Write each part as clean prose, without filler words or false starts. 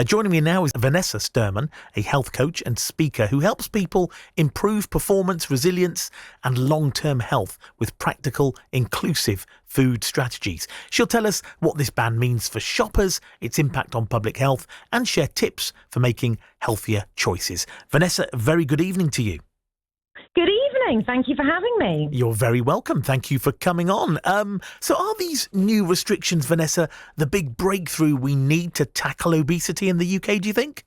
Joining me now is Vanessa Sturman, a health coach and speaker who helps people improve performance, resilience and long-term health with practical, inclusive food strategies. She'll tell us what this ban means for shoppers, its impact on public health and share tips for making healthier choices. Vanessa, very good evening to you. Good evening. Thank you for having me. You're very welcome. Thank you for coming on. So are these new restrictions, Vanessa, the big breakthrough we need to tackle obesity in the UK, do you think?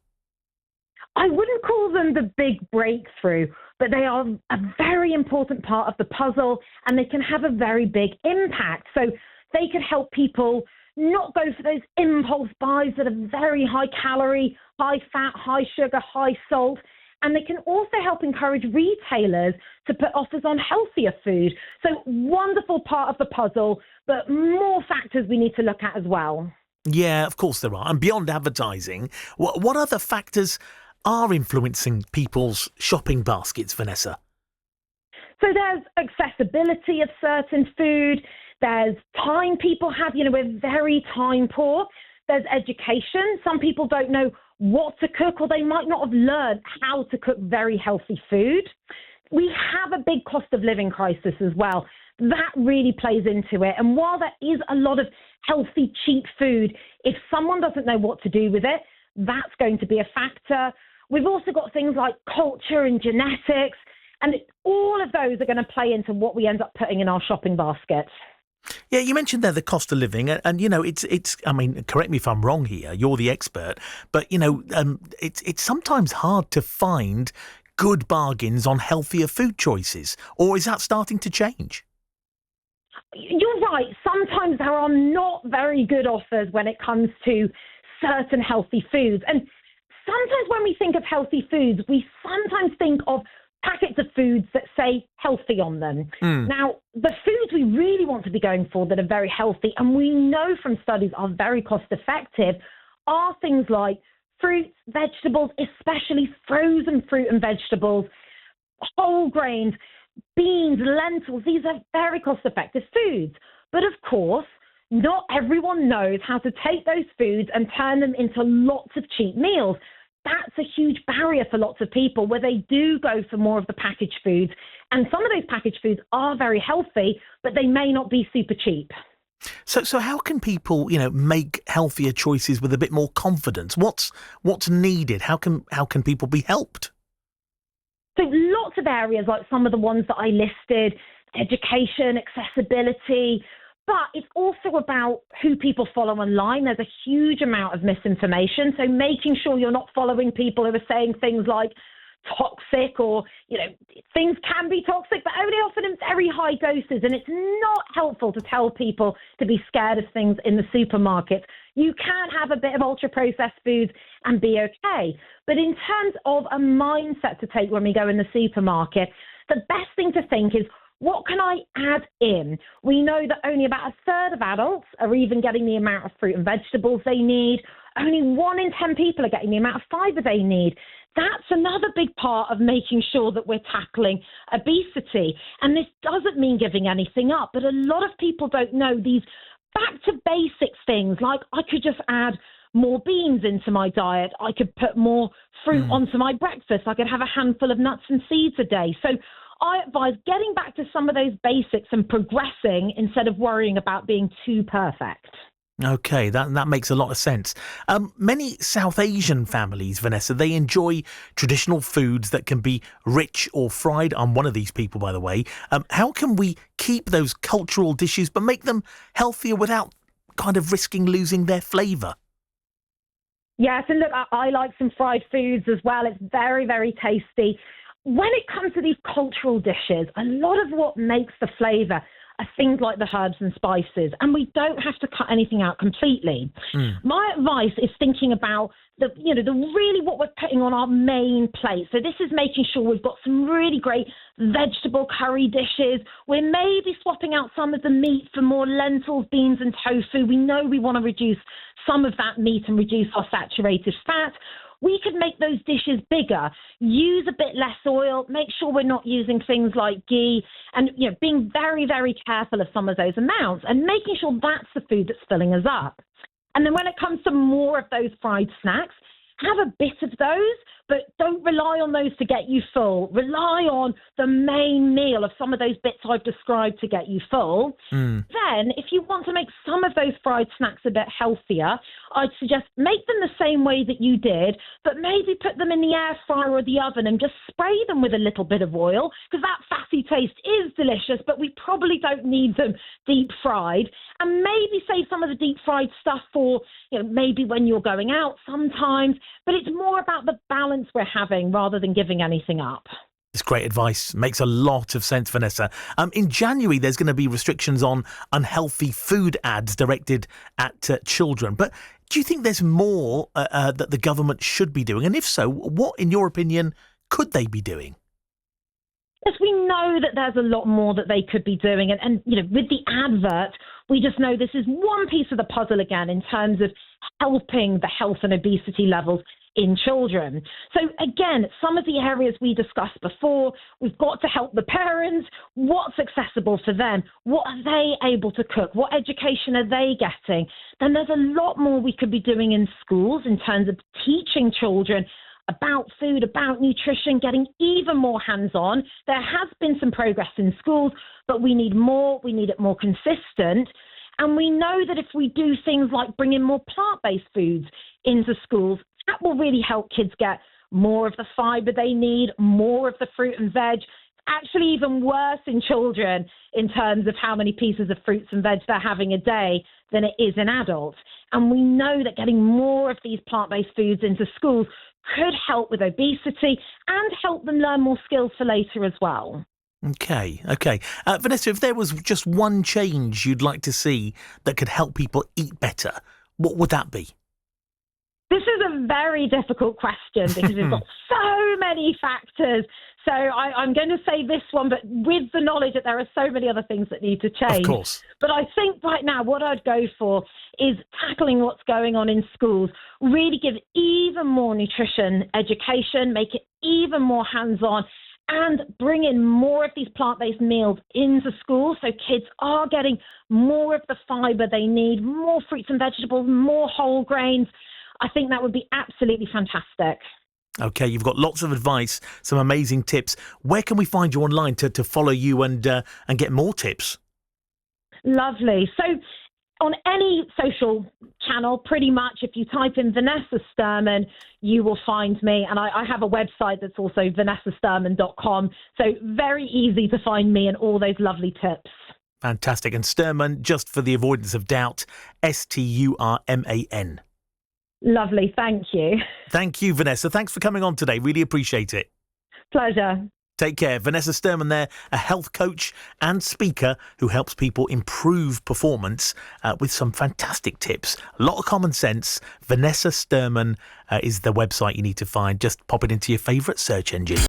I wouldn't call them the big breakthrough, but they are a very important part of the puzzle and they can have a very big impact. So they could help people not go for those impulse buys that are very high calorie, high fat, high sugar, high salt. And they can also help encourage retailers to put offers on healthier food. So wonderful part of the puzzle, but more factors we need to look at as well. Yeah, of course there are. And beyond advertising, what other factors are influencing people's shopping baskets, Vanessa? So there's accessibility of certain food. There's time people have. We're very time poor. There's education. Some people don't know what to cook, or they might not have learned how to cook very healthy food. We have a big cost of living crisis as well. That really plays into it. And while there is a lot of healthy, cheap food, if someone doesn't know what to do with it, that's going to be a factor. We've also got things like culture and genetics, and all of those are going to play into what we end up putting in our shopping basket. Yeah, you mentioned there the cost of living, and it's. I mean, correct me if I'm wrong here. You're the expert, but it's sometimes hard to find good bargains on healthier food choices. Or is that starting to change? You're right. Sometimes there are not very good offers when it comes to certain healthy foods, and sometimes when we think of healthy foods, we sometimes think of packets of foods that say healthy on them. Now, the foods we really want to be going for that are very healthy, and we know from studies are very cost effective, are things like fruits, vegetables, especially frozen fruit and vegetables, whole grains, beans, lentils. These are very cost effective foods. But of course, not everyone knows how to take those foods and turn them into lots of cheap meals. That's a huge barrier for lots of people where they do go for more of the packaged foods. And some of those packaged foods are very healthy, but they may not be super cheap. So how can people, make healthier choices with a bit more confidence? What's needed? How can people be helped? So lots of areas, like some of the ones that I listed, education, accessibility, but it's also about who people follow online. There's a huge amount of misinformation. So making sure you're not following people who are saying things like toxic or, things can be toxic, but only often in very high doses. And it's not helpful to tell people to be scared of things in the supermarket. You can have a bit of ultra-processed foods and be okay. But in terms of a mindset to take when we go in the supermarket, the best thing to think is, what can I add in? We know that only about a third of adults are even getting the amount of fruit and vegetables they need. Only 1 in 10 people are getting the amount of fibre they need. That's another big part of making sure that we're tackling obesity. And this doesn't mean giving anything up, but a lot of people don't know these back to basics things, like I could just add more beans into my diet. I could put more fruit onto my breakfast. I could have a handful of nuts and seeds a day. So I advise getting back to some of those basics and progressing instead of worrying about being too perfect. Okay, that makes a lot of sense. Many South Asian families, Vanessa, they enjoy traditional foods that can be rich or fried. I'm one of these people, by the way. How can we keep those cultural dishes but make them healthier without kind of risking losing their flavour? Yes, and look, I like some fried foods as well. It's very, very tasty. When it comes to these cultural dishes, a lot of what makes the flavour are things like the herbs and spices, and we don't have to cut anything out completely. My advice is thinking about the really what we're putting on our main plate. So this is making sure we've got some really great vegetable curry dishes. We're maybe swapping out some of the meat for more lentils, beans and tofu. We know we want to reduce some of that meat and reduce our saturated fat. We could make those dishes bigger, use a bit less oil, make sure we're not using things like ghee, and being very, very careful of some of those amounts and making sure that's the food that's filling us up. And then when it comes to more of those fried snacks, have a bit of those, but don't rely on those to get you full. Rely on the main meal of some of those bits I've described to get you full. Then, if you want to make some of those fried snacks a bit healthier, I'd suggest make them the same way that you did, but maybe put them in the air fryer or the oven and just spray them with a little bit of oil, because that fatty taste is delicious, but we probably don't need them deep fried. And maybe save some of the deep fried stuff for, maybe when you're going out sometimes. But it's more about the balance we're having rather than giving anything up. It's great advice. Makes a lot of sense, Vanessa. In January, there's going to be restrictions on unhealthy food ads directed at children. But do you think there's more that the government should be doing? And if so, what, in your opinion, could they be doing? Yes, we know that there's a lot more that they could be doing. And with the advert, we just know this is one piece of the puzzle again in terms of helping the health and obesity levels in children. So again, some of the areas we discussed before, we've got to help the parents. What's accessible for them? What are they able to cook? What education are they getting? Then there's a lot more we could be doing in schools in terms of teaching children about food, about nutrition, getting even more hands-on. There has been some progress in schools, but we need more. We need it more consistent. And we know that if we do things like bring in more plant-based foods into schools, that will really help kids get more of the fibre they need, more of the fruit and veg. Actually even worse in children in terms of how many pieces of fruits and veg they're having a day than it is in adults. And we know that getting more of these plant-based foods into schools could help with obesity and help them learn more skills for later as well. Okay. Vanessa, if there was just one change you'd like to see that could help people eat better, what would that be? This is a very difficult question because we've got so many factors. So I'm going to say this one, but with the knowledge that there are so many other things that need to change. Of course. But I think right now what I'd go for is tackling what's going on in schools, really give even more nutrition education, make it even more hands-on, and bring in more of these plant-based meals into schools so kids are getting more of the fibre they need, more fruits and vegetables, more whole grains. I think that would be absolutely fantastic. Okay, you've got lots of advice, some amazing tips. Where can we find you online to follow you and get more tips? Lovely. So on any social channel, pretty much, if you type in Vanessa Sturman, you will find me. And I have a website that's also vanessasturman.com. So very easy to find me and all those lovely tips. Fantastic. And Sturman, just for the avoidance of doubt, Sturman. Lovely. Thank you. Thank you, Vanessa. Thanks for coming on today. Really appreciate it. Pleasure. Take care. Vanessa Sturman there, a health coach and speaker who helps people improve performance with some fantastic tips. A lot of common sense. Vanessa Sturman is the website you need to find. Just pop it into your favourite search engine.